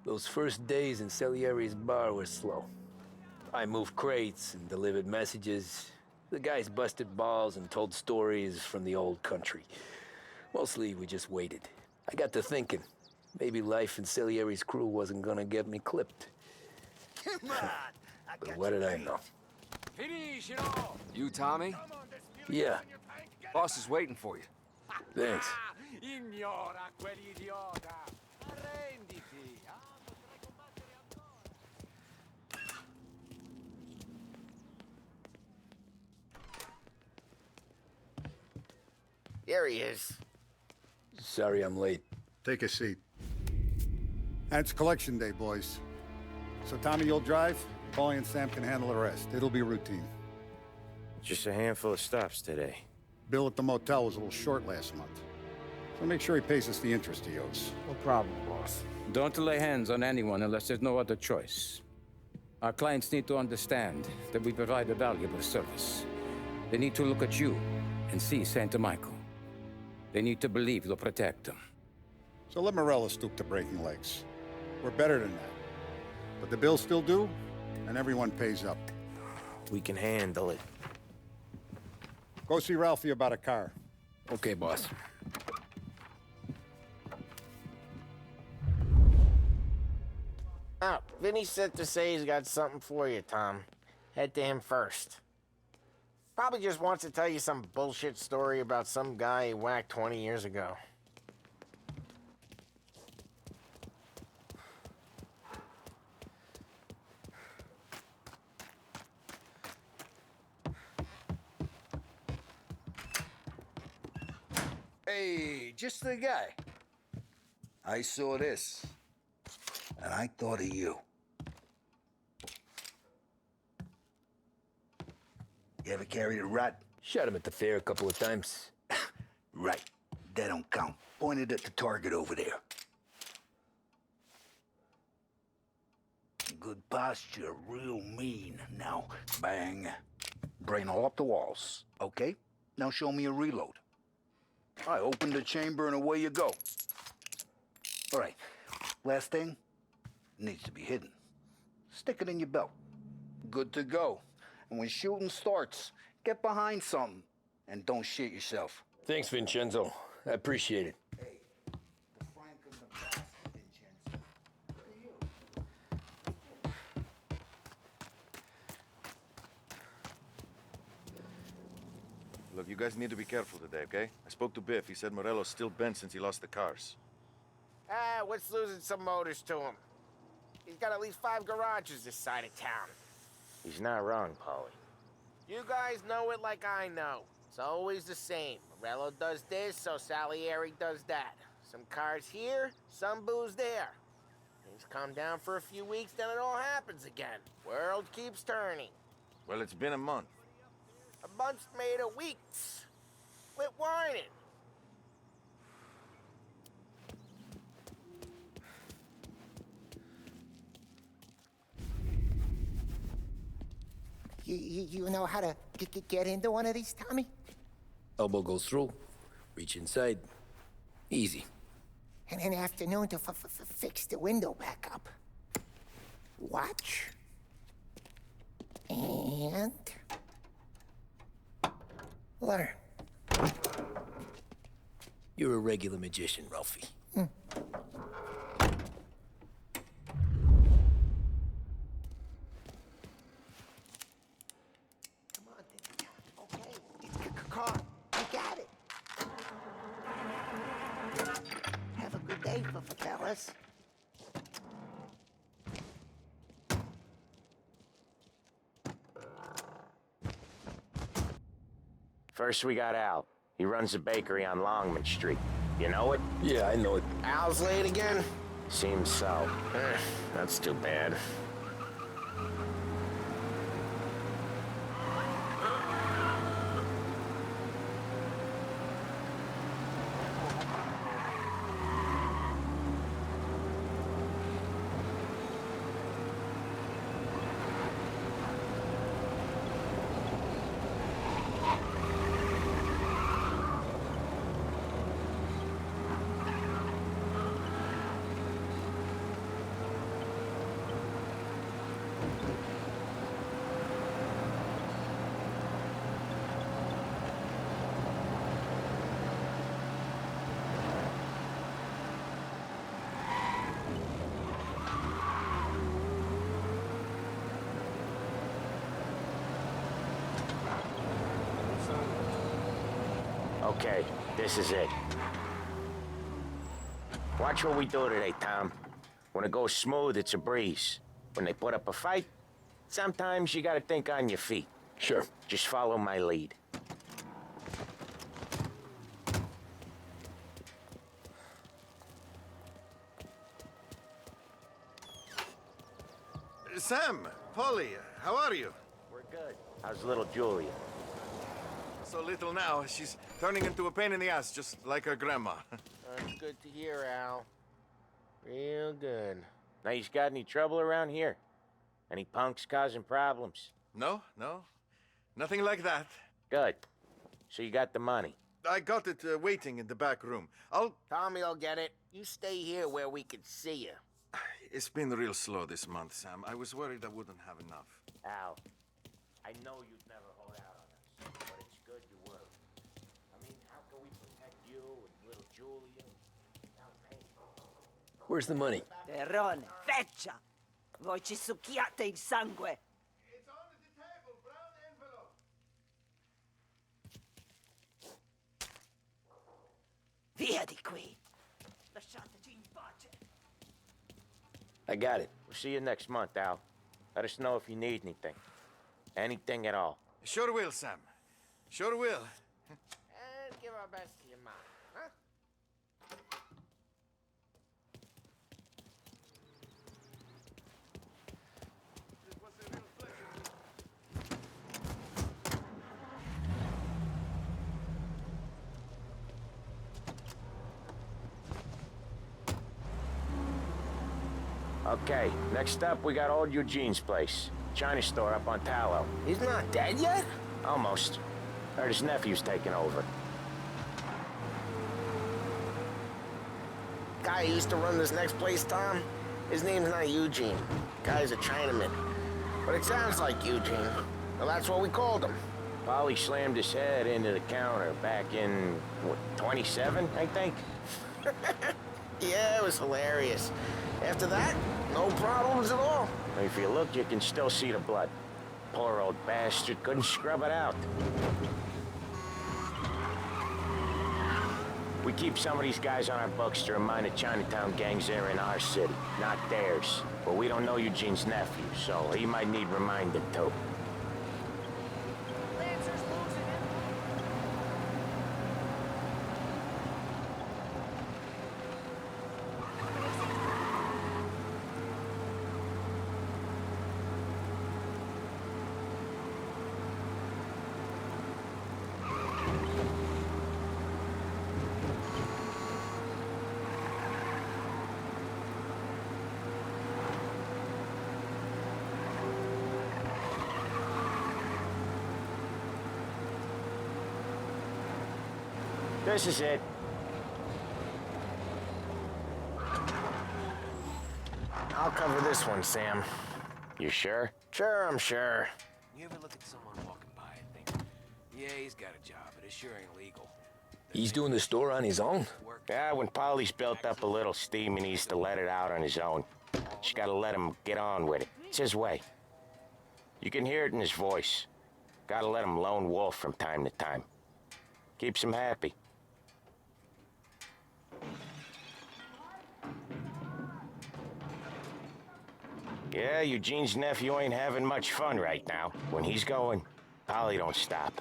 Those first days in Salieri's bar were slow. I moved crates and delivered messages. The guys busted balls and told stories from the old country. Mostly, we just waited. I got to thinking, maybe life in Salieri's crew wasn't gonna get me clipped. Come on! But what did I know? You, Tommy? Yeah, Boss is waiting for you. thanks. Ignora quell'idiota! Arrenditi! There he is. Sorry I'm late. Take a seat. And it's collection day, boys. So Tommy, you'll drive. Paulie and Sam can handle the rest. It'll be routine. Just a handful of stops today. Bill at the motel was a little short last month. So make sure he pays us the interest he owes. No problem, boss. Don't lay hands on anyone unless there's no other choice. Our clients need to understand that we provide a valuable service. They need to look at you and see Santa Michael. They need to believe you'll protect them. So let Morella stoop to breaking legs. We're better than that. But the bills still due, and everyone pays up. We can handle it. Go see Ralphie about a car. Okay, boss. Oh, Vinny said to say he's got something for you, Tom. Head to him first. Probably just wants to tell you some bullshit story about some guy he whacked 20 years ago. Hey, just the guy. I saw this, and I thought of you. You ever carried a rat? Shot him at the fair a couple of times. Right. That don't count. Pointed at the target over there. Good posture, real mean. Now, bang. Brain all up the walls. Okay? Now show me a reload. I open the chamber and away you go. All right. Last thing. Needs to be hidden. Stick it in your belt. Good to go. And when shooting starts, get behind something. And don't shit yourself. Thanks, Vincenzo. I appreciate it. Hey, the Frank and the bastard, Vincenzo. Look at you. Look, you guys need to be careful today, okay? I spoke to Biff. He said Morello's still bent since he lost the cars. Ah, what's losing some motors to him? He's got at least 5 garages this side of town. He's not wrong, Paulie. You guys know it like I know. It's always the same. Morello does this, so Salieri does that. Some cars here, some booze there. Things calm down for a few weeks, then it all happens again. World keeps turning. Well, it's been a month. A month's made of weeks. Quit whining. You know how to get into one of these, Tommy? Elbow goes through, reach inside. Easy. And an afternoon to fix the window back up. Watch. And... learn. You're a regular magician, Ralphie. Car, you got it. Have a good day, fellas. First we got Al. He runs a bakery on Longman Street. You know it? Yeah, I know it. Al's late again? Seems so. That's too bad. Okay, this is it. Watch what we do today, Tom. When it goes smooth, it's a breeze. When they put up a fight, sometimes you gotta think on your feet. Sure. Just follow my lead. Sam, Polly, how are you? We're good. How's little Julia? So little now, she's turning into a pain in the ass, just like her grandma. That's good to hear, Al. Real good. Now, you got any trouble around here? Any punks causing problems? No, nothing like that. Good. So you got the money. I got it waiting in the back room. Tommy will get it. You stay here where we can see you. It's been real slow this month, Sam. I was worried I wouldn't have enough. Al, I know you'd never hold out on us, but it's good you were. I mean, how can we protect you and little Julia without paying? Where's the money? Terrone, feccia! Voi ci succhiate il sangue! It's on the table, brown envelope. Via di qui! Lasciateci in pace! I got it. We'll see you next month, Al. Let us know if you need anything. Anything at all. Sure will, Sam. Sure will. And give our best to your mom, huh? Okay, next up we got old Eugene's place. China store up on Tallow. He's not dead yet? Almost. Heard his nephew's taking over. Guy who used to run this next place, Tom? His name's not Eugene. Guy's a Chinaman. But it sounds like Eugene. Well, that's what we called him. Polly slammed his head into the counter back in, what, 27, I think? Yeah, it was hilarious. After that, no problems at all. If you look, you can still see the blood. Poor old bastard couldn't scrub it out. We keep some of these guys on our books to remind the Chinatown gangs they're in our city, not theirs. But we don't know Eugene's nephew, so he might need reminding too. This is it. I'll cover this one, Sam. You sure? Sure, I'm sure. You ever look at someone walking by and think, yeah, he's got a job, but it sure ain't legal. He's doing the store on his own? Yeah, when Polly's built up a little steam, he needs to let it out on his own. Just gotta let him get on with it. It's his way. You can hear it in his voice. Gotta let him lone wolf from time to time. Keeps him happy. Yeah, Eugene's nephew ain't having much fun right now. When he's going, Polly don't stop.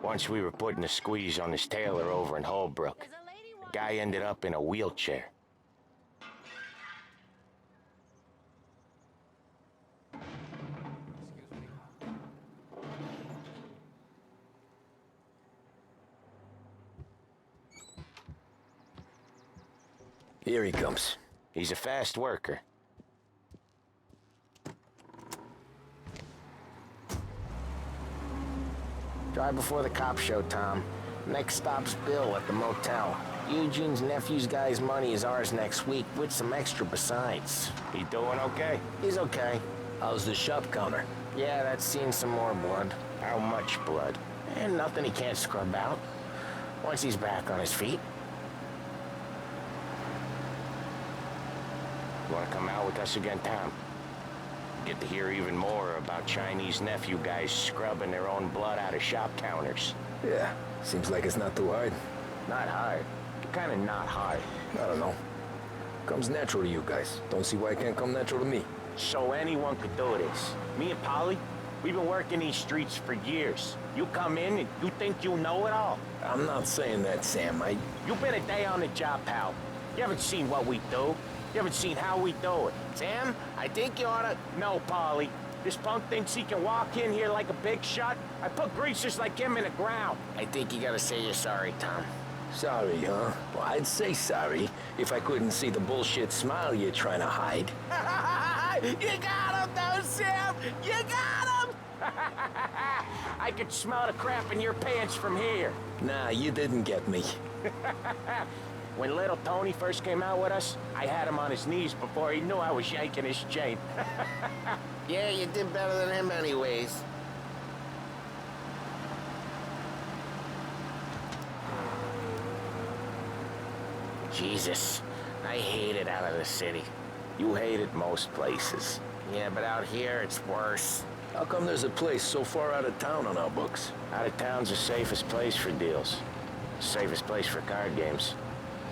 Once we were putting a squeeze on this tailor over in Holbrook. The guy ended up in a wheelchair. Here he comes. He's a fast worker. Drive before the cops show, Tom. Next stop's Bill at the motel. Eugene's nephew's guy's money is ours next week, with some extra besides. He doing okay? He's okay. How's the shop counter? Yeah, that's seen some more blood. How much blood? And nothing he can't scrub out. Once he's back on his feet. You wanna come out with us again, Tom? Get to hear even more about Chinese nephew guys scrubbing their own blood out of shop counters. Yeah, seems like it's not too hard. Not hard. Kinda not hard. I don't know. Comes natural to you guys. Don't see why it can't come natural to me. So anyone could do this. Me and Polly, we've been working these streets for years. You come in and you think you know it all. I'm not saying that, Sam. You've been a day on the job, pal. You haven't seen what we do. You haven't seen how we do it. Sam, I think you oughta... No, Polly. This punk thinks he can walk in here like a big shot. I put greasers like him in the ground. I think you gotta say you're sorry, Tom. Sorry, huh? Well, I'd say sorry if I couldn't see the bullshit smile you're trying to hide. You got him, though, Sam! You got him! I could smell the crap in your pants from here. Nah, you didn't get me. When little Tony first came out with us, I had him on his knees before he knew I was yanking his chain. Yeah, you did better than him anyways. Jesus, I hate it out of the city. You hate it most places. Yeah, but out here, it's worse. How come there's a place so far out of town on our books? Out of town's the safest place for deals. The safest place for card games.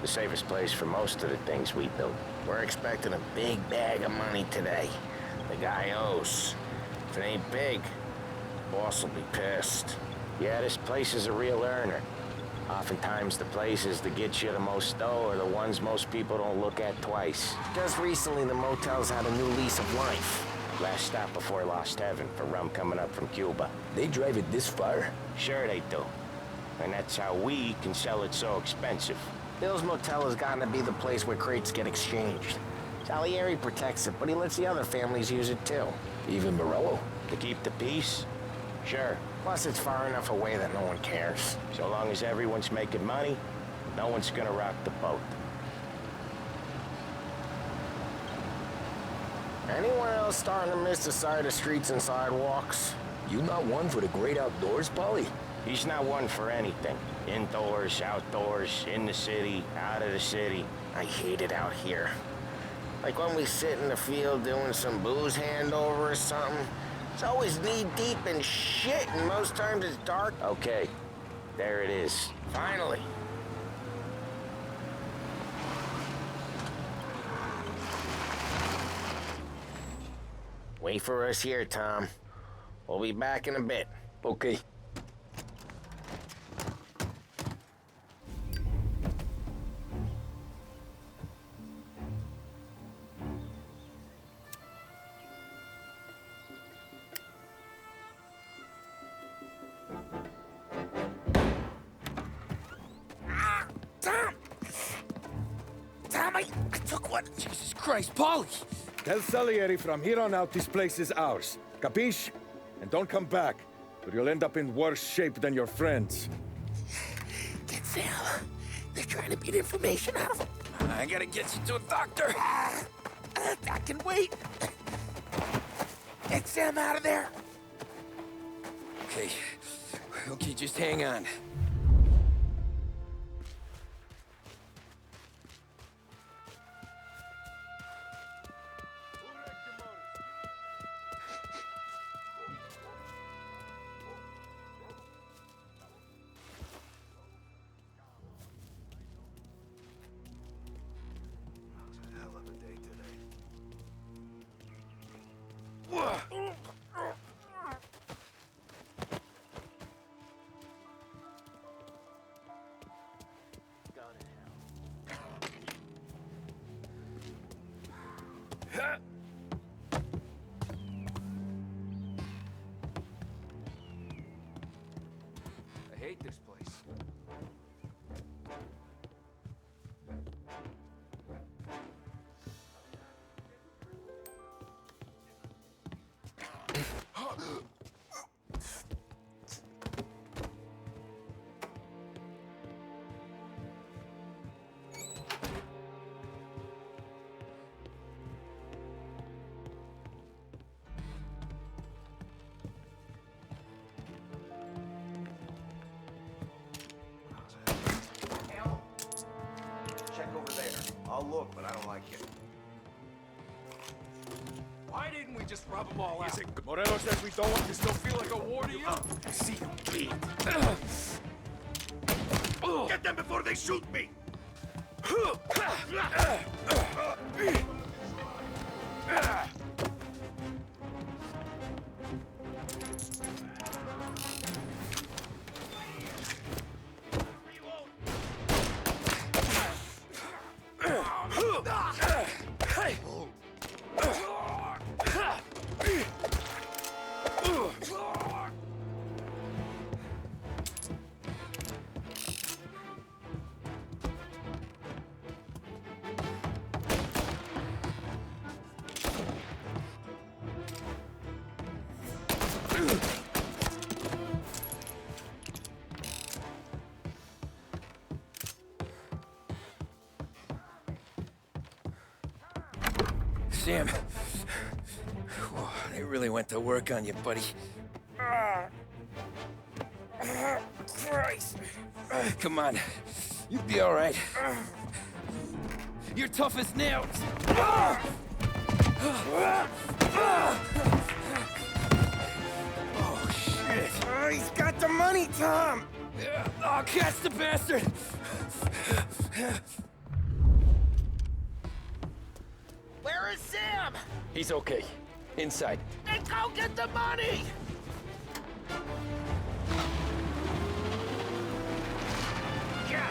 The safest place for most of the things we do. We're expecting a big bag of money today. The guy owes. If it ain't big, boss will be pissed. Yeah, this place is a real earner. Oftentimes the places that get you the most dough are the ones most people don't look at twice. Just recently, the motel's had a new lease of life. Last stop before Lost Heaven for rum coming up from Cuba. They drive it this far? Sure they do. And that's how we can sell it so expensive. Bill's Motel has gotten to be the place where crates get exchanged. Salieri protects it, but he lets the other families use it too. Even Morello? To keep the peace? Sure. Plus, it's far enough away that no one cares. So long as everyone's making money, no one's gonna rock the boat. Anyone else starting to miss the sight of streets and sidewalks? You not one for the great outdoors, Polly? He's not one for anything. Indoors, outdoors, in the city, out of the city. I hate it out here. Like when we sit in the field doing some booze handover or something. It's always knee-deep in shit, and most times it's dark. Okay, there it is. Finally. Wait for us here, Tom. We'll be back in a bit. Okay. I took one. Jesus Christ, Polly! Tell Salieri from here on out this place is ours. Capiche? And don't come back, or you'll end up in worse shape than your friends. Get Sam. They're trying to beat information out of him. I gotta get you to a doctor. I can wait. Get Sam out of there. Okay. Okay, just hang on. I hate this place. Check over there. I'll look, but I don't like it. Why didn't we just rub them all out? Morello says we don't want to still feel like a war to you? I see you bleed. Get them before they shoot me! Sam, whoa, they really went to work on you, buddy. Christ. Come on, you'll be all right. You're tough as nails. Oh, shit. Oh, he's got the money, Tom! Oh, catch the bastard! Where is Sam? He's okay. Inside. Then go get the money! Yeah.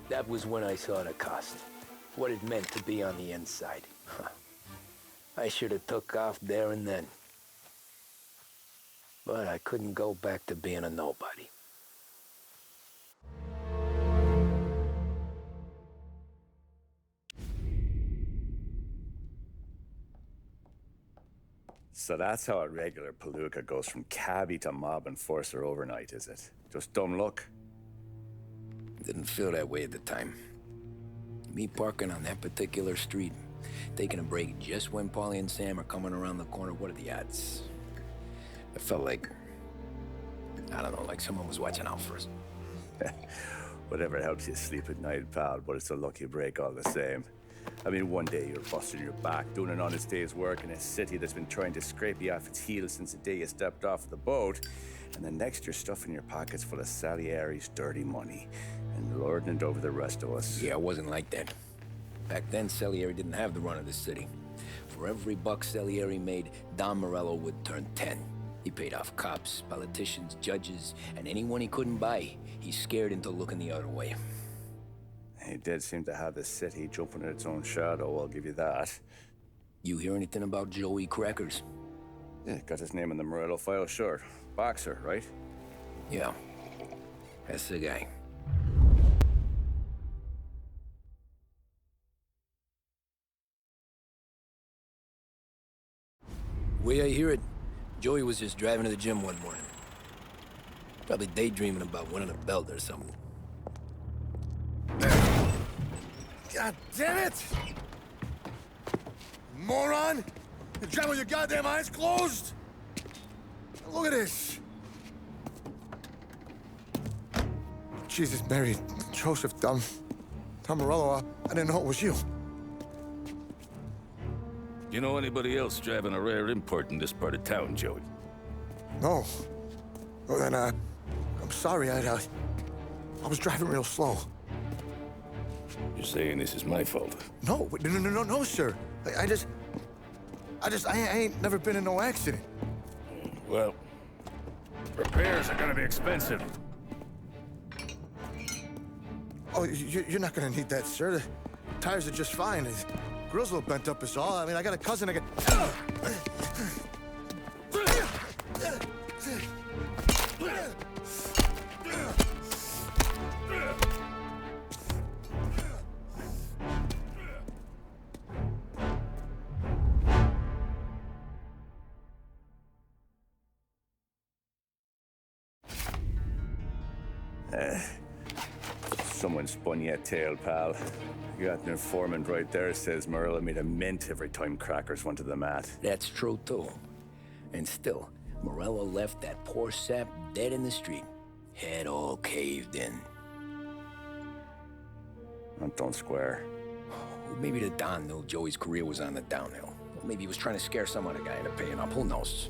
That was when I saw the cost. What it meant to be on the inside. Huh. I should have took off there and then. But I couldn't go back to being a nobody. So that's how a regular palooka goes from cabbie to mob enforcer overnight, is it? Just dumb luck? Didn't feel that way at the time. Me parking on that particular street, taking a break just when Paulie and Sam are coming around the corner, what are the odds? I felt like, I don't know, like someone was watching out for us. Whatever helps you sleep at night, pal, but it's a lucky break all the same. I mean, one day you're busting your back, doing an honest day's work in a city that's been trying to scrape you off its heels since the day you stepped off the boat, and the next you're stuffing your pockets full of Salieri's dirty money and lording it over the rest of us. Yeah, it wasn't like that. Back then, Salieri didn't have the run of the city. For every buck Salieri made, Don Morello would turn 10. He paid off cops, politicians, judges, and anyone he couldn't buy, he scared into looking the other way. He did seem to have the city jumping at its own shadow, I'll give you that. You hear anything about Joey Crackers? Yeah, got his name in the Morello file, sure. Boxer, right? Yeah, that's the guy. Way I hear it, Joey was just driving to the gym one morning. Probably daydreaming about winning a belt or something. God damn it! Moron! You drive with your goddamn eyes closed? Look at this! Jesus, Mary, Joseph, Tom Morello, I didn't know it was you. You know anybody else driving a rare import in this part of town, Joey? No. Well, then, I'm sorry, I was driving real slow. You're saying this is my fault? No, no, sir. I ain't never been in no accident. Well, repairs are gonna be expensive. Oh, you're not gonna need that, sir. The tires are just fine. The grill's a little bent up is all. I mean, I got a cousin I got... Someone spun you a tale, pal. You got an informant right there says Morello made a mint every time crackers went to the mat. That's true, too. And still, Morello left that poor sap dead in the street. Head all caved in. That don't square. Maybe the Don knew Joey's career was on the downhill. Maybe he was trying to scare some other guy into paying up. Who knows?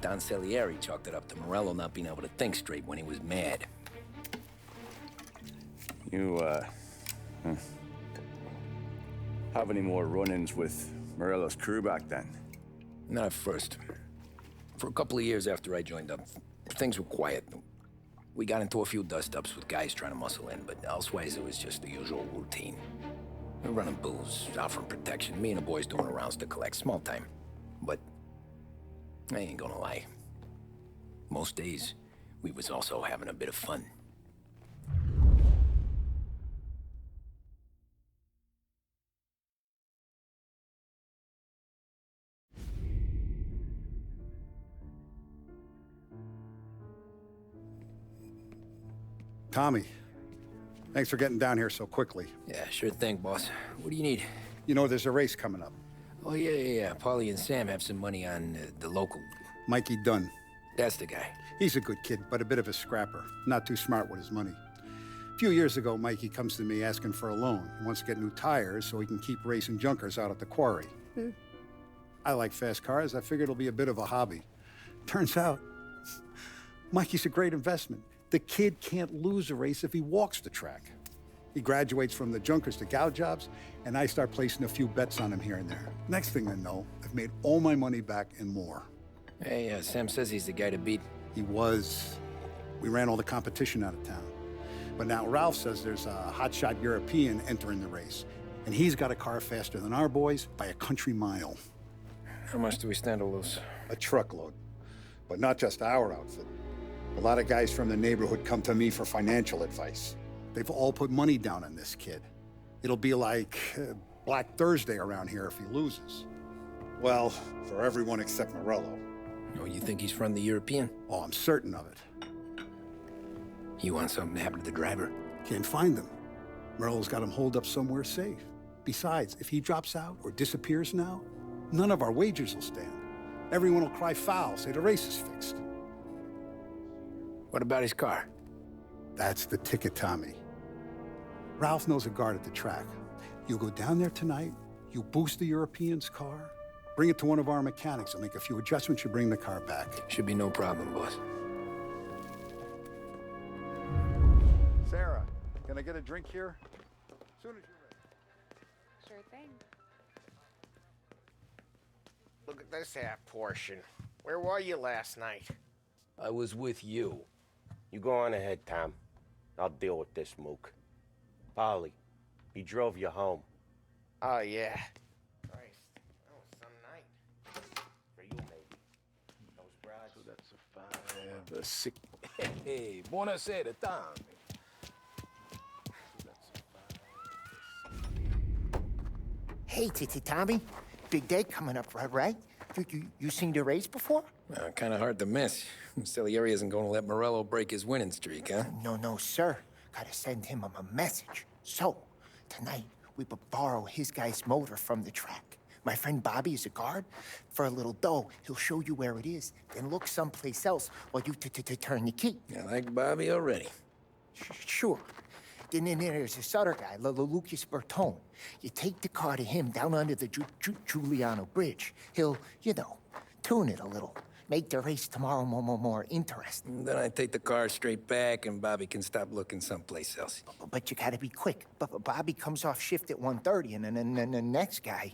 Don Salieri chalked it up to Morello not being able to think straight when he was mad. You, have any more run-ins with Morello's crew back then? Not at first. For a couple of years after I joined up, things were quiet. We got into a few dust-ups with guys trying to muscle in, but elsewise it was just the usual routine. We're running booze, offering protection, me and the boys doing the rounds to collect, small time. But I ain't gonna lie. Most days, we was also having a bit of fun. Tommy, thanks for getting down here so quickly. Yeah, sure thing, boss. What do you need? You know, there's a race coming up. Oh, yeah. Paulie and Sam have some money on the local. Mikey Dunn. That's the guy. He's a good kid, but a bit of a scrapper. Not too smart with his money. A few years ago, Mikey comes to me asking for a loan. He wants to get new tires so he can keep racing junkers out at the quarry. I like fast cars. I figured it'll be a bit of a hobby. Turns out, Mikey's a great investment. The kid can't lose a race if he walks the track. He graduates from the junkers to gal jobs, and I start placing a few bets on him here and there. Next thing I know, I've made all my money back and more. Hey, Sam says he's the guy to beat. He was. We ran all the competition out of town. But now Ralph says there's a hotshot European entering the race, and he's got a car faster than our boys by a country mile. How much do we stand to lose? A truckload. But not just our outfit. A lot of guys from the neighborhood come to me for financial advice. They've all put money down on this kid. It'll be like Black Thursday around here if he loses. Well, for everyone except Morello. Oh, you think he's from the European? Oh, I'm certain of it. You want something to happen to the driver? Can't find him. Morello's got him holed up somewhere safe. Besides, if he drops out or disappears now, none of our wagers will stand. Everyone will cry foul, say the race is fixed. What about his car? That's the ticket, Tommy. Ralph knows a guard at the track. You go down there tonight, you boost the European's car, bring it to one of our mechanics, and make a few adjustments, you bring the car back. Should be no problem, boss. Sarah, can I get a drink here? As soon as you're ready. Sure thing. Look at this half portion. Where were you last night? I was with you. You go on ahead, Tom. I'll deal with this mook. Polly, he drove you home. Oh, yeah. Christ, that was some night. For you, maybe. Those brides. So that's a 5, a 6. Hey, buonasera, Tom. Hey, Titi Tommy. Big day coming up, right? You seen the race before? Kind of hard to miss. Salieri isn't going to let Morello break his winning streak, huh? No, sir. Gotta send him a message. So, tonight, we borrow his guy's motor from the track. My friend Bobby is a guard. For a little dough, he'll show you where it is, then look someplace else while you turn the key. I like Bobby already. Sure. Then there's this other guy, Lucas Bertone. You take the car to him down under the Giuliano Bridge. He'll, tune it a little. Make the race tomorrow more interesting. Then I take the car straight back, and Bobby can stop looking someplace else. But you gotta be quick. But Bobby comes off shift at 1:30, and then the next guy,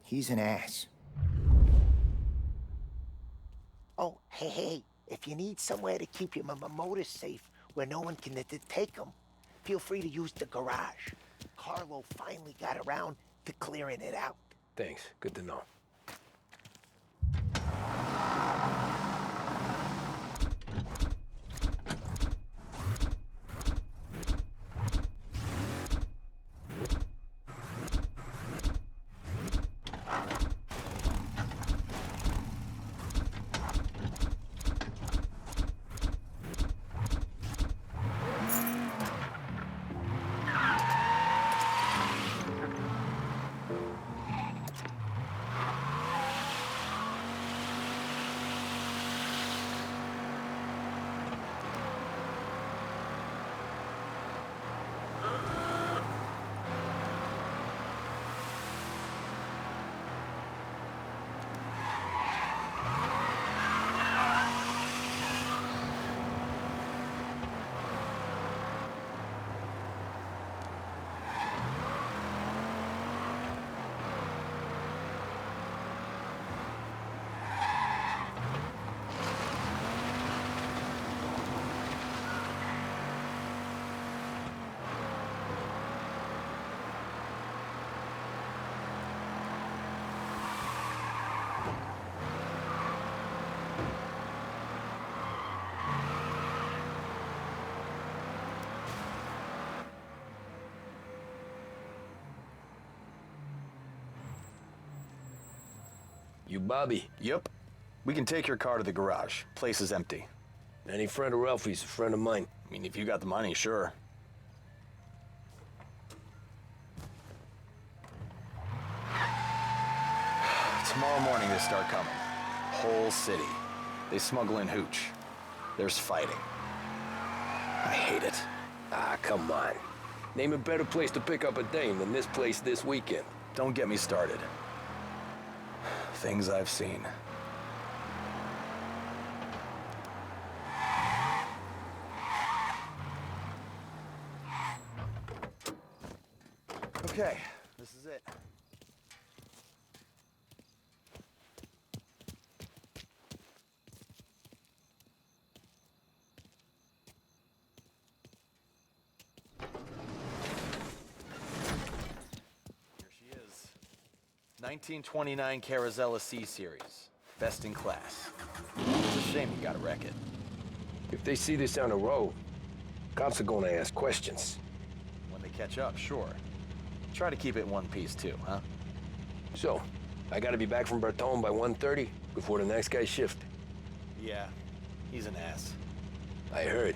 he's an ass. Oh, hey, if you need somewhere to keep your motor safe where no one can take them, feel free to use the garage. Carlo finally got around to clearing it out. Thanks. Good to know. You Bobby? Yep. We can take your car to the garage. Place is empty. Any friend of Ralphie's a friend of mine. I mean, if you got the money, sure. Tomorrow morning they start coming. Whole city. They smuggle in hooch. There's fighting. I hate it. Ah, come on. Name a better place to pick up a dame than this place this weekend. Don't get me started. Things I've seen. Okay, this is it. Here she is. 1929 Carazella C Series. Best in class. It's a shame you gotta wreck it. If they see this on the road, cops are gonna ask questions. When they catch up, sure. Try to keep it in one piece too, huh? So, I gotta be back from Bertone by 1:30 before the next guy's shift. Yeah, he's an ass. I heard.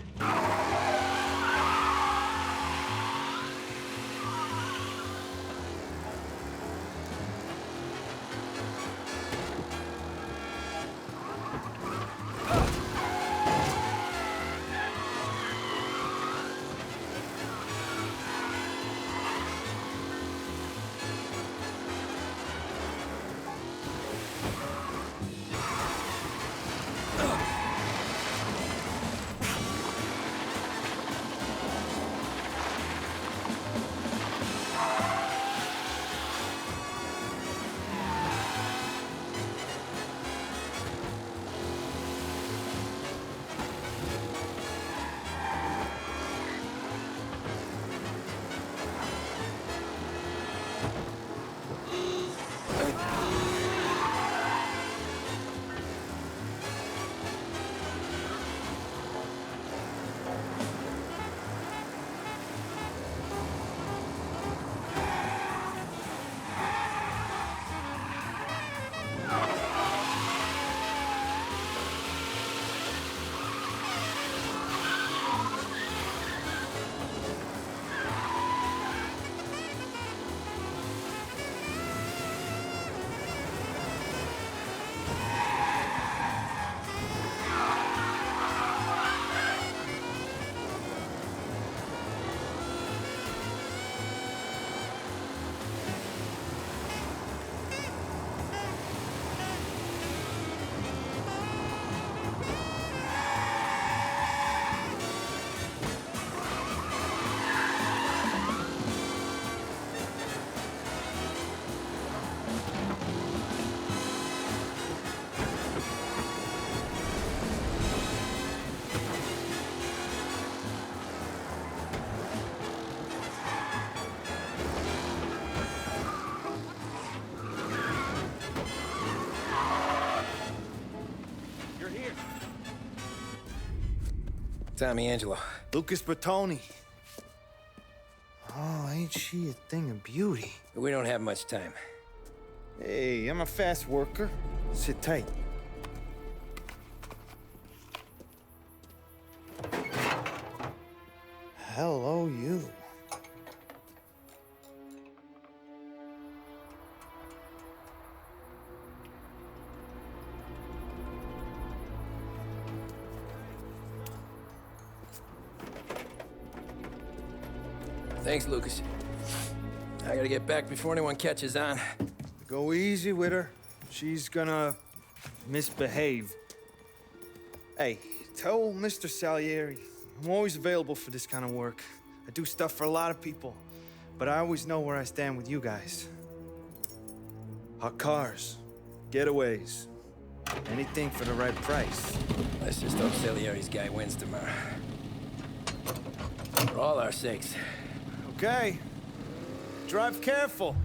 Tommy Angelo. Lucas Bertoni. Oh, ain't she a thing of beauty? We don't have much time. Hey, I'm a fast worker. Sit tight. Hello, you. Thanks, Lucas. I gotta get back before anyone catches on. Go easy with her. She's gonna misbehave. Hey, tell Mr. Salieri I'm always available for this kind of work. I do stuff for a lot of people, but I always know where I stand with you guys. Hot cars, getaways, anything for the right price. Let's just hope Salieri's guy wins tomorrow. For all our sakes. Okay. Drive careful.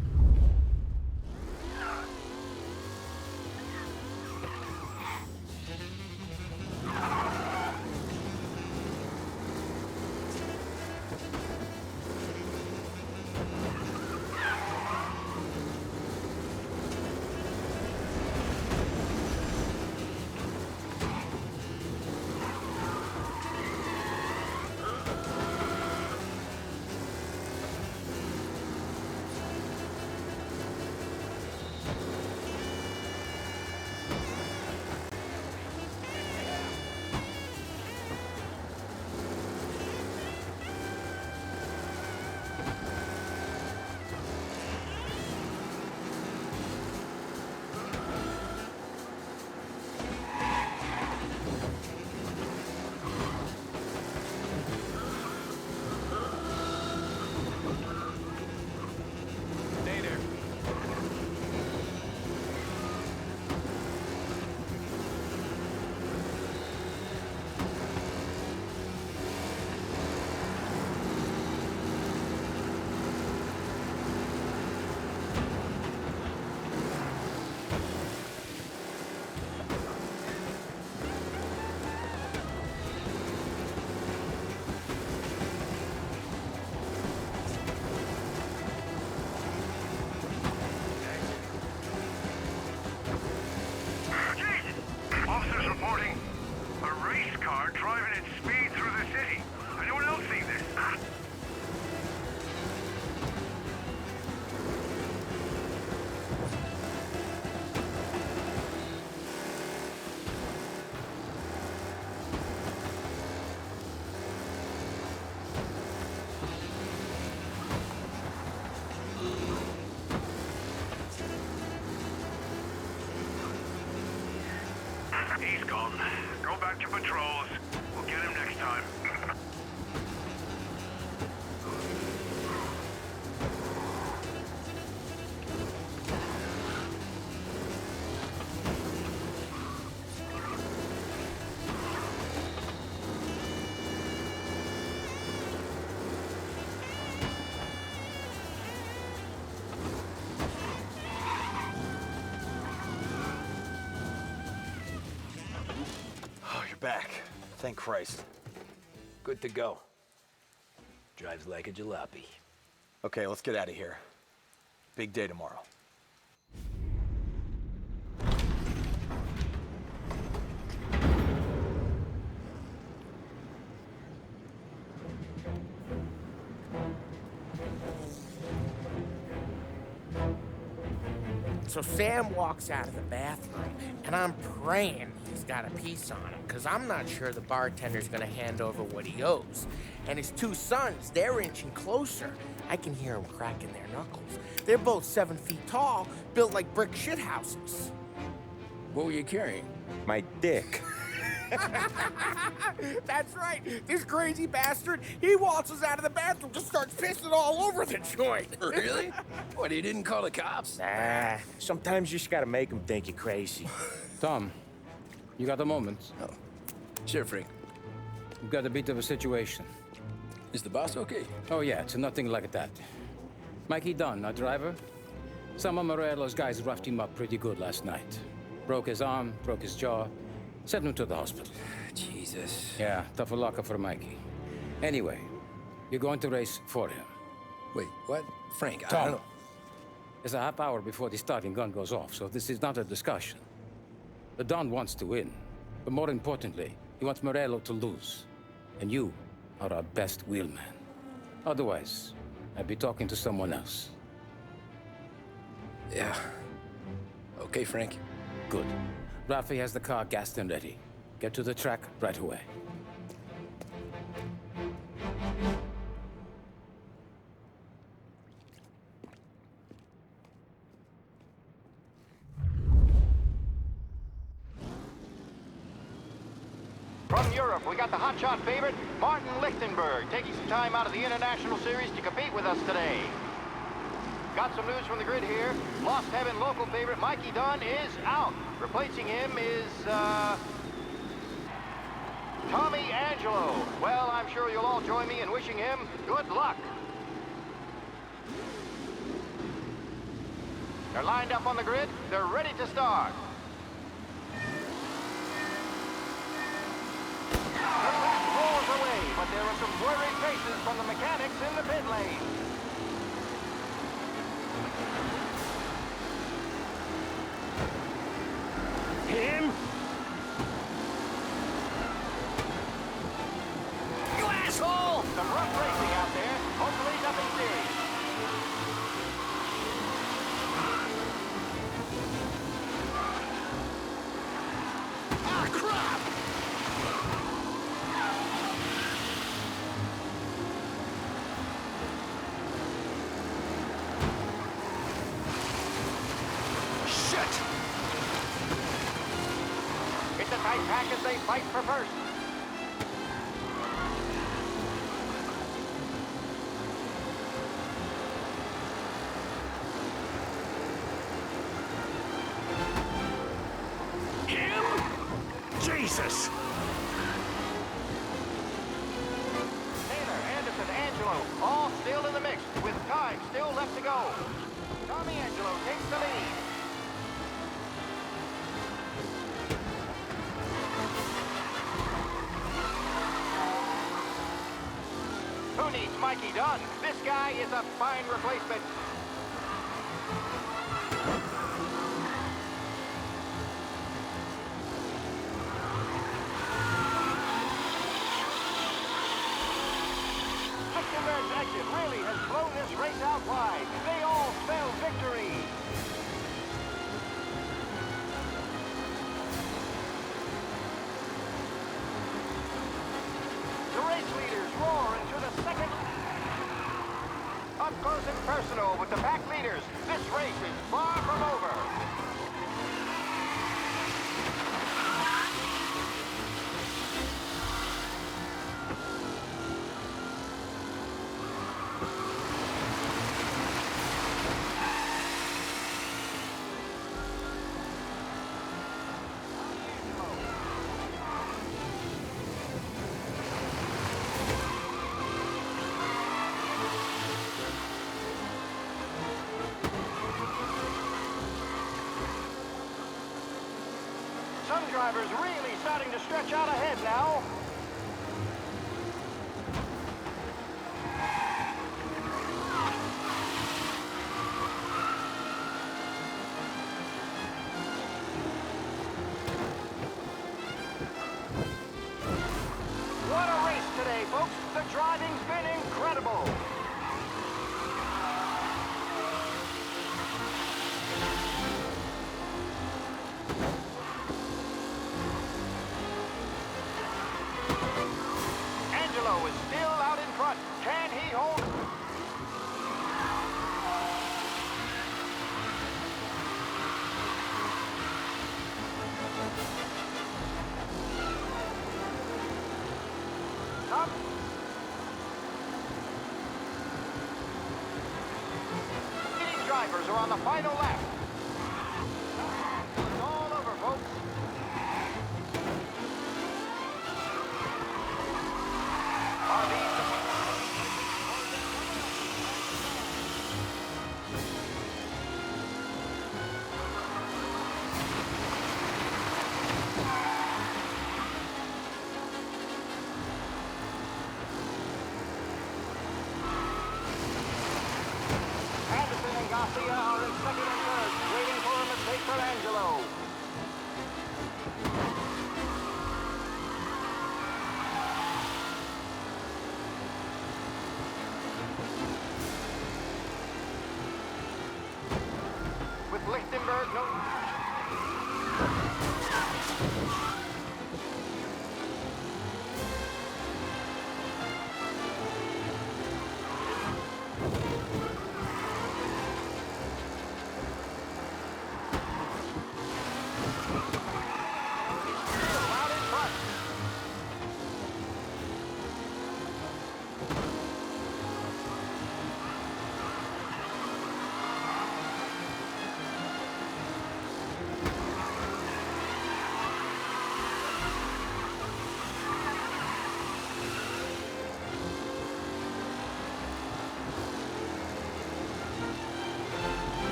Officers reporting a race car driving at speed through the city. Anyone else see this? He's gone. Go back to patrols. We'll get him next time. Oh, you're back. Thank Christ. Good to go. Drives like a jalopy. Okay, let's get out of here. Big day tomorrow. So Sam walks out of the bathroom, and I'm praying he's got a piece on him, because I'm not sure the bartender's gonna hand over what he owes. And his two sons, they're inching closer. I can hear them cracking their knuckles. They're both 7 feet tall, built like brick shithouses. What were you carrying? My dick. That's right. This crazy bastard, he waltzes out of the bathroom, just starts pissing all over the joint. Really? What, he didn't call the cops? Nah, sometimes you just gotta make them think you're crazy. Tom, you got a moment? Oh, sure, Frank. We've got a bit of a situation. Is the boss okay? Oh, yeah, it's nothing like that. Mikey Dunn, our driver. Some of Morello's guys roughed him up pretty good last night. Broke his arm, broke his jaw, sent him to the hospital. Jesus. Yeah, tougher luck for Mikey. Anyway, you're going to race for him. Wait, what? Frank, I Tom, don't... it's a half hour before the starting gun goes off, so this is not a discussion. The Don wants to win, but more importantly, he wants Morello to lose. And you are our best wheelman. Otherwise, I'd be talking to someone else. Yeah. Okay, Frank. Good. Rafi has the car gassed and ready. Get to the track right away. From Europe, we got the hotshot favorite, Martin Lichtenberg, taking some time out of the International Series to compete with us today. Got some news from the grid here. Lost Heaven local favorite Mikey Dunn is out. Replacing him is, Tommy Angelo. Well, I'm sure you'll all join me in wishing him good luck. They're lined up on the grid. They're ready to start. The pack rolls away, but there are some worried faces from the mechanics in the pit lane. Him? You asshole! Some rough racing out there. Hopefully nothing serious. Ah, crap! Shit! It's a tight pack as they fight for first. Him? Jesus! Taylor, Anderson, Angelo, all still in the mix, with time still left to go. Tommy Angelo takes the lead. Who needs Mikey Dunn? This guy is a fine replacement. Lichtenberg's exit really has blown this race out wide. They all spell victory. The race leaders roar into the second. Up close and personal with the pack leaders. This race is far from over. Some drivers really starting to stretch out ahead now. What a race today, folks. The driving's been incredible. Angelo is still out in front. Can he hold? Up. Leading drivers are on the final lap. It's all over, folks. Are these the...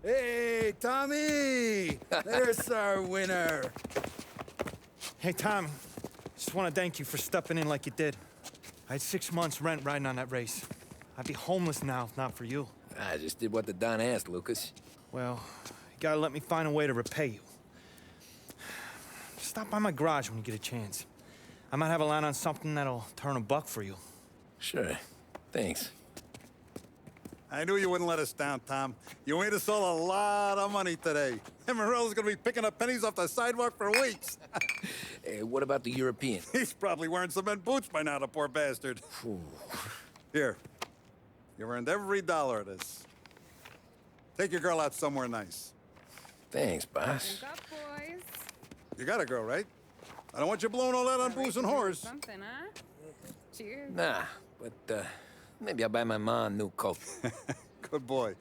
Hey, Tommy! There's our winner. Hey, Tom. Just want to thank you for stepping in like you did. I had 6 months rent riding on that race. I'd be homeless now if not for you. I just did what the Don asked, Lucas. Well, you gotta let me find a way to repay you. Stop by my garage when you get a chance. I might have a line on something that'll turn a buck for you. Sure. Thanks. I knew you wouldn't let us down, Tom. You made us all a lot of money today. And Morello's gonna be picking up pennies off the sidewalk for weeks. Hey, what about the European? He's probably wearing cement boots by now, the poor bastard. Here. You earned every dollar of this. Take your girl out somewhere nice. Thanks, boss. Drink up, boys. You got a girl, right? I don't want you blowing all that on booze and whores. Something, huh? Cheers. Nah, but maybe I'll buy my mom a new coat. Good boy.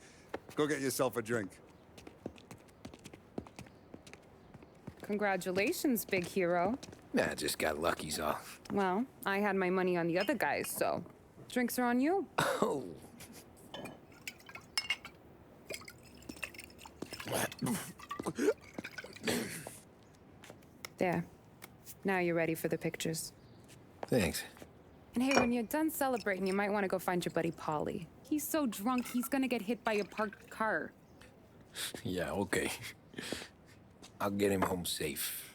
Go get yourself a drink. Congratulations, big hero. Nah, I just got lucky's all. Well, I had my money on the other guys, so drinks are on you. Oh. There. Now you're ready for the pictures. Thanks. And hey, when you're done celebrating, you might want to go find your buddy Paulie. He's so drunk, he's gonna get hit by a parked car. Yeah, okay. I'll get him home safe.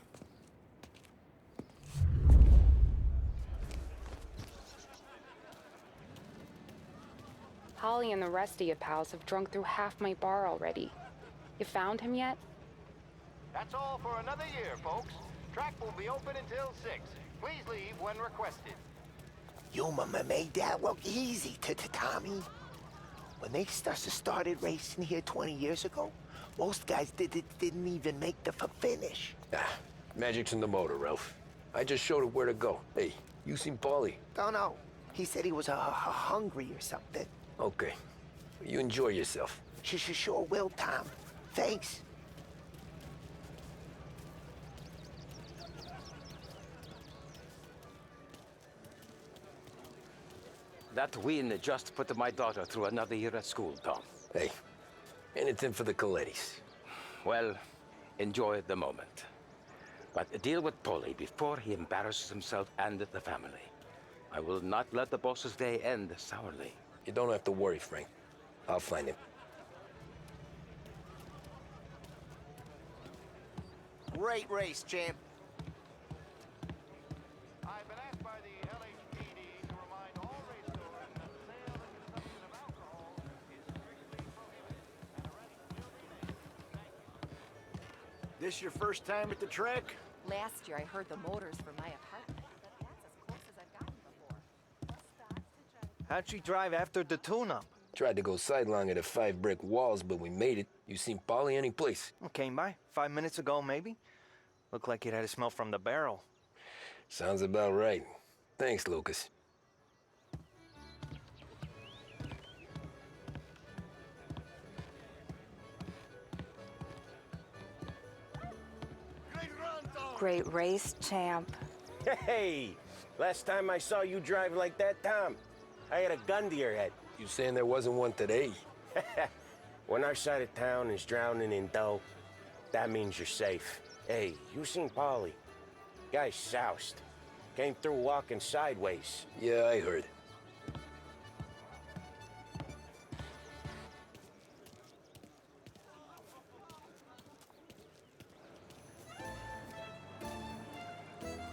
Holly and the rest of your pals have drunk through half my bar already. You found him yet? That's all for another year, folks. Track will be open until 6. Please leave when requested. You made that look easy to Tommy. When they started racing here 20 years ago, most guys didn't even make the finish. Ah, magic's in the motor, Ralph. I just showed it where to go. Hey, you seen Paulie? Don't know. He said he was hungry or something. Okay. You enjoy yourself. Sure will, Tom. Thanks. That win just put my daughter through another year at school, Tom. Hey, anything for the Colettis. Well, enjoy the moment. But deal with Paulie before he embarrasses himself and the family. I will not let the boss's day end sourly. You don't have to worry, Frank. I'll find him. Great race, champ. I've been asked by the LHPD to remind all racegoers that the sale and consumption of alcohol is strictly prohibited and arrests will be made. Thank you. This your first time at the track? Last year, I heard the motors from my apartment, but that's as close as I've gotten before. Plus stocks to judge. How'd she drive after the tune-up? Tried to go sidelong at the 5 brick walls, but we made it. You seen Paulie any place? Came by 5 minutes ago, maybe. Looked like it had a smell from the barrel. Sounds about right. Thanks, Lucas. Great race, champ. Hey! Last time I saw you drive like that, Tom, I had a gun to your head. You saying there wasn't one today? When our side of town is drowning in dough, that means you're safe. Hey, you seen Paulie? Guy's soused. Came through walking sideways. Yeah, I heard.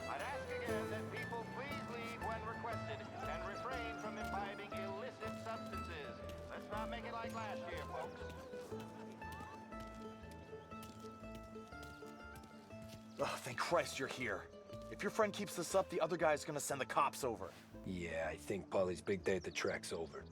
I'd ask again that people please leave when requested and refrain from imbibing illicit substances. Let's not make it like last year, folks. Oh, thank Christ you're here. If your friend keeps this up, the other guy's gonna send the cops over. Yeah, I think Paulie's big day at the track's over.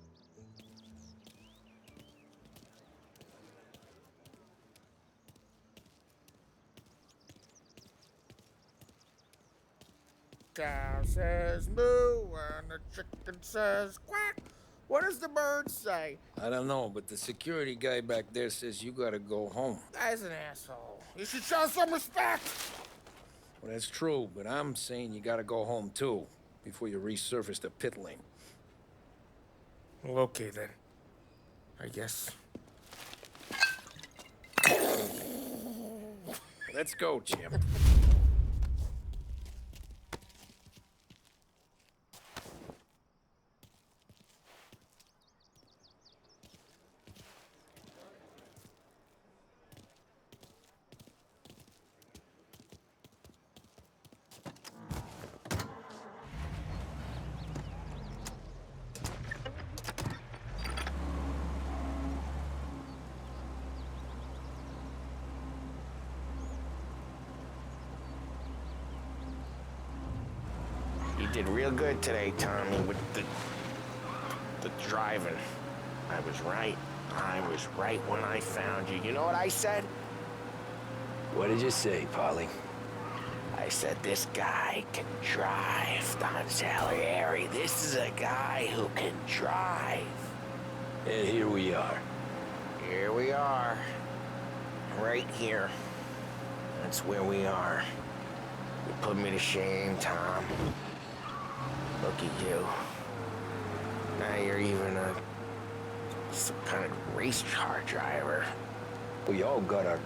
Cow says moo and the chicken says quack. What does the bird say? I don't know, but the security guy back there says you gotta go home. Guy's an asshole. You should show some respect. Well, that's true, but I'm saying you gotta go home too, before you resurface the pit lane. Well, okay then. I guess. Let's go, champ. You did real good today, Tommy, with the driving. I was right. I was right when I found you. You know what I said? What did you say, Polly? I said, this guy can drive, Don Salieri. This is a guy who can drive. And here we are. Here we are. Right here. That's where we are. You put me to shame, Tom. Look at you. Now you're even some kind of race car driver. We all got our...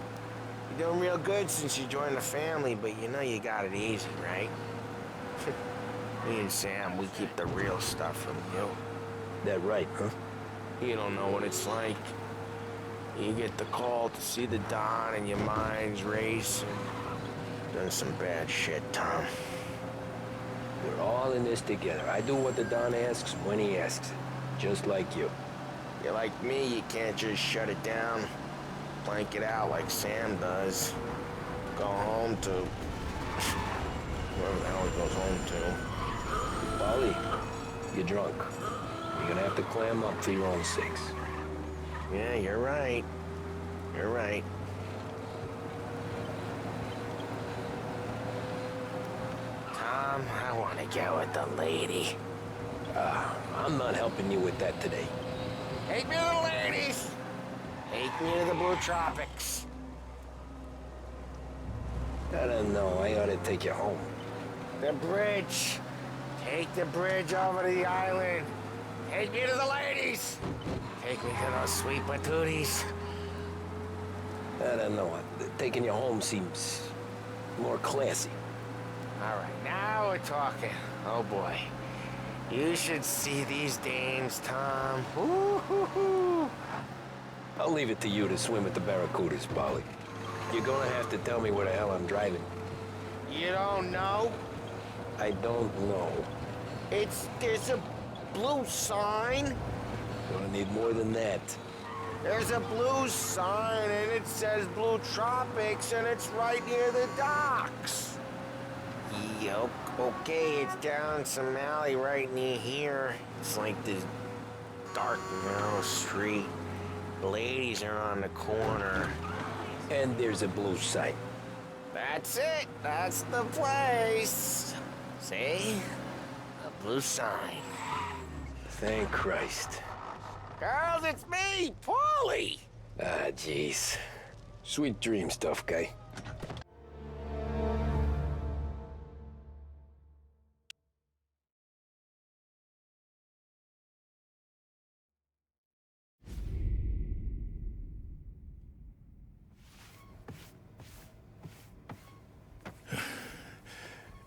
You're doing real good since you joined the family, but you know you got it easy, right? Me and Sam, we keep the real stuff from you. That right, huh? You don't know what it's like. You get the call to see the Don and your mind's racing. Done some bad shit, Tom. We're all in this together. I do what the Don asks when he asks it. Just like you. You're like me, you can't just shut it down. Plank it out like Sam does. Go home to... wherever the hell he goes home to. Polly, you're drunk. You're gonna have to clam up for your own sakes. Yeah, you're right. You're right. Tom, I want to get with the lady. I'm not helping you with that today. Take me to the ladies! Take me to the Blue Tropics. I don't know. I ought to take you home. The bridge. Take the bridge over to the island. Take me to the ladies. Take me to those sweet patooties. I don't know. Taking you home seems more classy. All right, now we're talking. Oh, boy. You should see these dames, Tom. Ooh-hoo-hoo. I'll leave it to you to swim with the barracudas, Polly. You're gonna have to tell me where the hell I'm driving. You don't know? I don't know. There's a blue sign. Gonna need more than that. There's a blue sign, and it says Blue Tropics, and it's right near the docks. Yup. Okay, it's down some alley right near here. It's like this dark, narrow street. The ladies are on the corner. And there's a blue sign. That's it. That's the place. See? A blue sign. Thank Christ. Girls, it's me, Paulie. Ah, jeez. Sweet dreams, tough guy.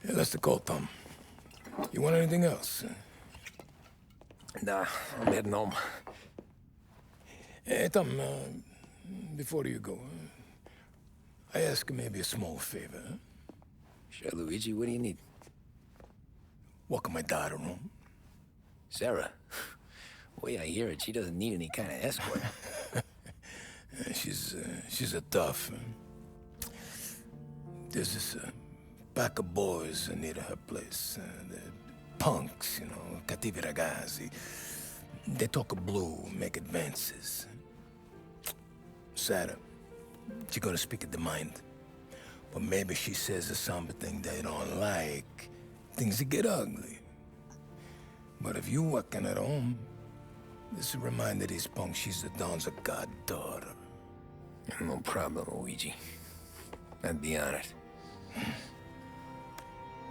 Yeah, that's the call, Tom. You want anything else? Nah, I'm heading home. Hey, Tom, before you go, I ask maybe a small favor. Sure, Luigi, what do you need? Walk my daughter home. Sarah? Way I hear it, she doesn't need any kind of escort. She's a tough. There's this pack of boys near her place. They're punks, you know, cattivi ragazzi. They talk blue, make advances. Sarah, she's gonna speak at the mind. But maybe she says something they don't like. Things get ugly. But if you walking at home, this will remind these punks she's the Don's a goddaughter. No problem, Luigi. I'd be honored.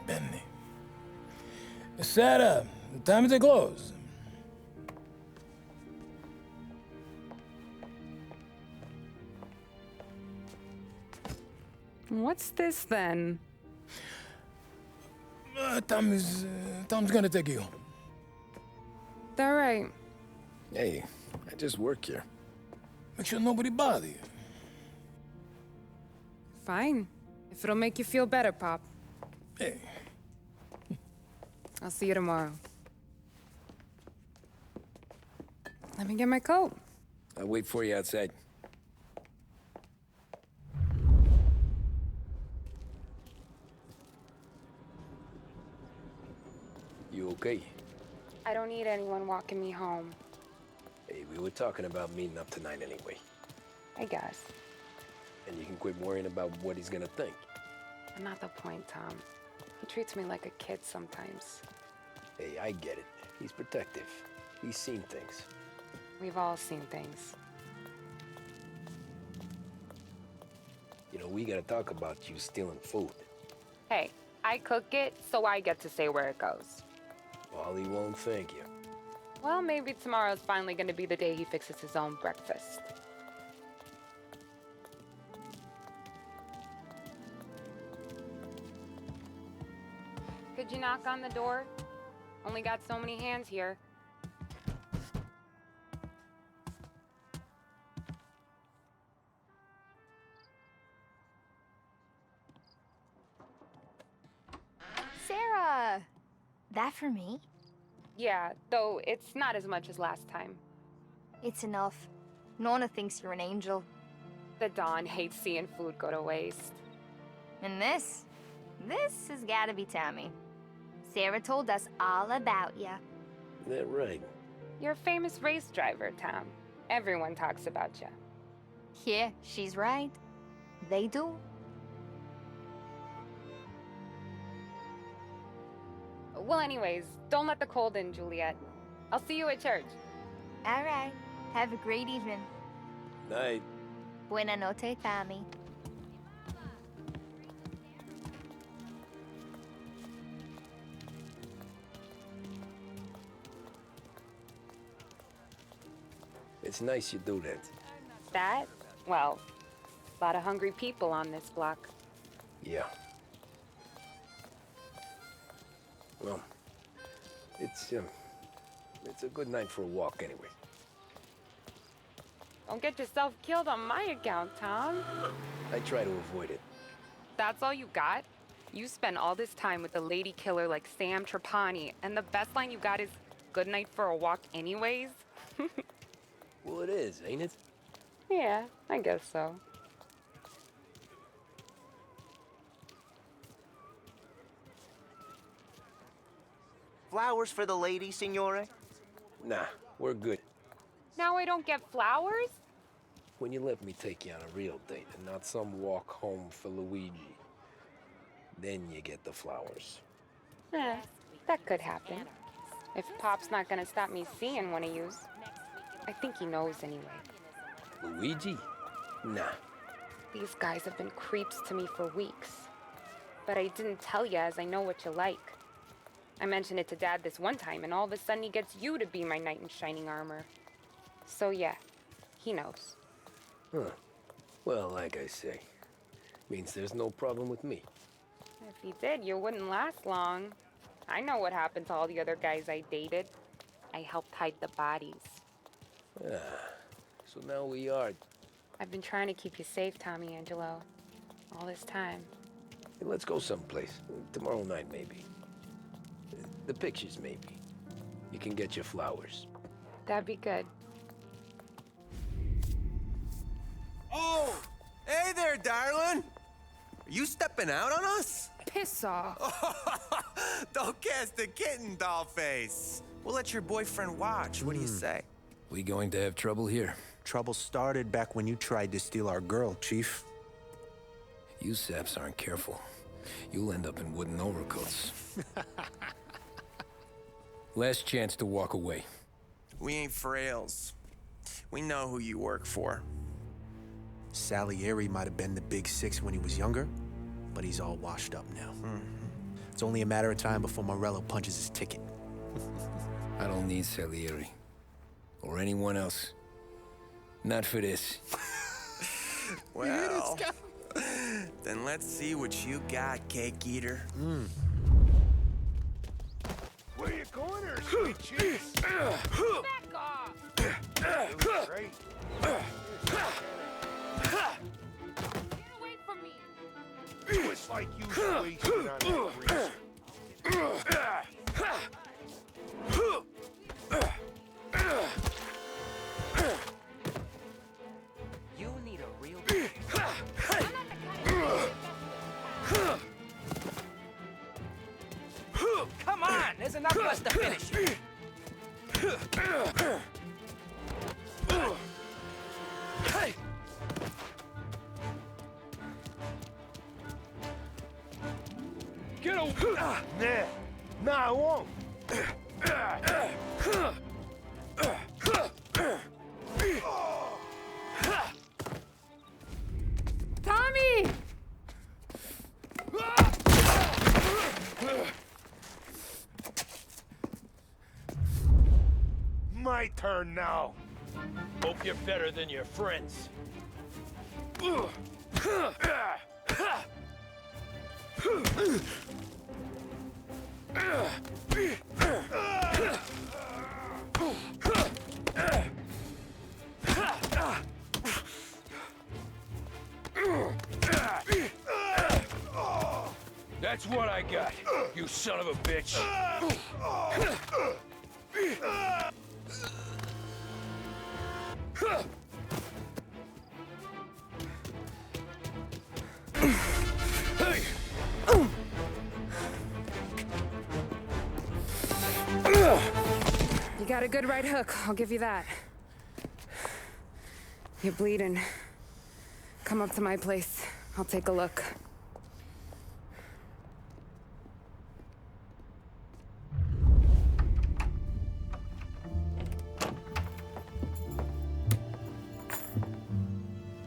Benny. Sarah, time to close. What's this then? Tom's gonna take you home. All right. Hey, I just work here. Make sure nobody bother you. Fine. If it'll make you feel better, Pop. Hey. I'll see you tomorrow. Let me get my coat. I'll wait for you outside. You okay? I don't need anyone walking me home. Hey, we were talking about meeting up tonight anyway. I guess. And you can quit worrying about what he's gonna think. Not the point, Tom. He treats me like a kid sometimes. Hey, I get it. He's protective. He's seen things. We've all seen things. You know, we gotta talk about you stealing food. Hey, I cook it, so I get to say where it goes. Wally won't thank you. Well, maybe tomorrow's finally gonna be the day he fixes his own breakfast. Could you knock on the door? Only got so many hands here. Sarah! That for me? Yeah, though it's not as much as last time. It's enough. Nona thinks you're an angel. The Dawn hates seeing food go to waste. And this has gotta be Tammy. Sarah told us all about ya. That right? You're a famous race driver, Tom. Everyone talks about you. Yeah, she's right. They do. Well, anyways, don't let the cold in, Juliet. I'll see you at church. All right. Have a great evening. Night. Buena noche, Tommy. It's nice you do that. That? Well, a lot of hungry people on this block. Yeah. Well, it's a good night for a walk anyway. Don't get yourself killed on my account, Tom. I try to avoid it. That's all you got? You spend all this time with a lady killer like Sam Trapani, and the best line you got is, "Good night for a walk anyways"? Well, it is, ain't it? Yeah, I guess so. Flowers for the lady, signore? Nah, we're good. Now I don't get flowers? When you let me take you on a real date and not some walk home for Luigi, then you get the flowers. That could happen. If Pop's not gonna stop me seeing one of yous. I think he knows anyway. Luigi? Nah. These guys have been creeps to me for weeks. But I didn't tell you as I know what you like. I mentioned it to Dad this one time, and all of a sudden he gets you to be my knight in shining armor. So yeah, he knows. Huh. Well, like I say, means there's no problem with me. If he did, you wouldn't last long. I know what happened to all the other guys I dated. I helped hide the bodies. Ah, so now we are. I've been trying to keep you safe, Tommy Angelo. All this time. Hey, let's go someplace. Tomorrow night, maybe. The pictures, maybe. You can get your flowers. That'd be good. Oh! Hey there, darling! Are you stepping out on us? Piss off. Don't cast a kitten, dollface. We'll let your boyfriend watch. What do you say? We going to have trouble here? Trouble started back when you tried to steal our girl, Chief. You saps aren't careful. You'll end up in wooden overcoats. Last chance to walk away. We ain't frails. We know who you work for. Salieri might have been the big six when he was younger, but he's all washed up now. It's only a matter of time before Morello punches his ticket. I don't need Salieri. Or anyone else. Not for this. Well, Then let's see what you got, cake eater. Where you going there, sweet cheese? Back off! Great. Get away from me! It's like you wasted on that grease. You need a real... Come on! There's enough of us to finish you. Hey! Get over! Nah, I won't. Tommy! My turn now. Hope you're better than your friends. That's what I got, you son of a bitch. Hey! You got a good right hook, I'll give you that. You're bleeding. Come up to my place. I'll take a look.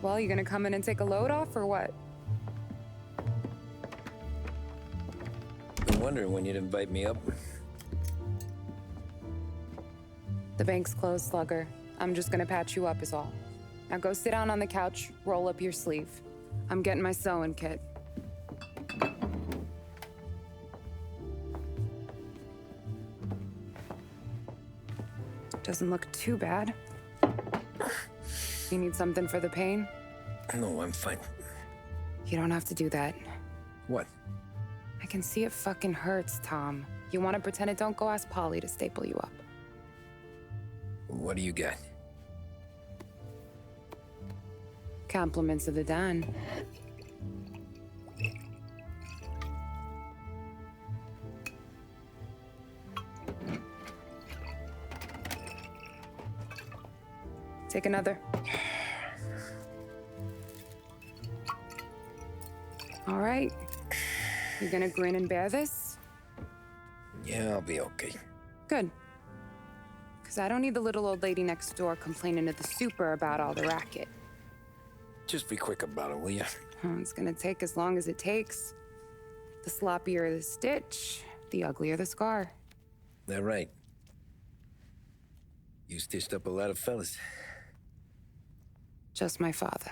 Well, you gonna come in and take a load off, or what? Been wondering when you'd invite me up. The bank's closed, Slugger. I'm just gonna patch you up is all. Now go sit down on the couch, roll up your sleeve. I'm getting my sewing kit. Doesn't look too bad. You need something for the pain? No, I'm fine. You don't have to do that. What? I can see it fucking hurts, Tom. You want to pretend it? Don't go ask Polly to staple you up. What do you got? Compliments of the Don. Take another. All right. You gonna grin and bear this? Yeah, I'll be okay. Good. Because I don't need the little old lady next door complaining to the super about all the racket. Just be quick about it, will ya? It's gonna take as long as it takes. The sloppier the stitch, the uglier the scar. That right. You stitched up a lot of fellas. Just my father.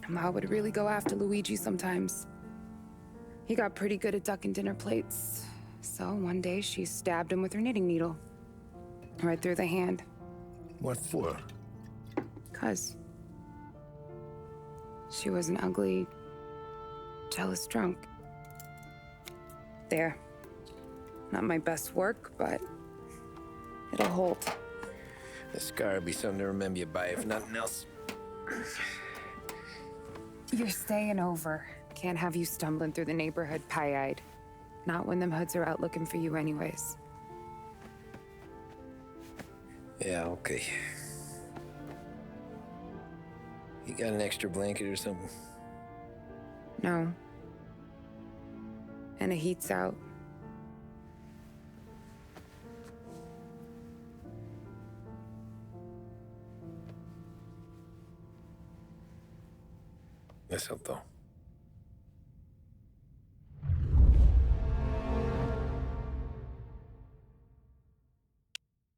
Ma would really go after Luigi sometimes. He got pretty good at ducking dinner plates. So one day she stabbed him with her knitting needle. Right through the hand. What for? 'Cause she was an ugly, jealous drunk. There. Not my best work, but it'll hold. The scar will be something to remember you by, if nothing else. You're staying over. Can't have you stumbling through the neighborhood pie-eyed. Not when them hoods are out looking for you anyways. Yeah, okay. You got an extra blanket or something? No. And the heat's out. That's up though.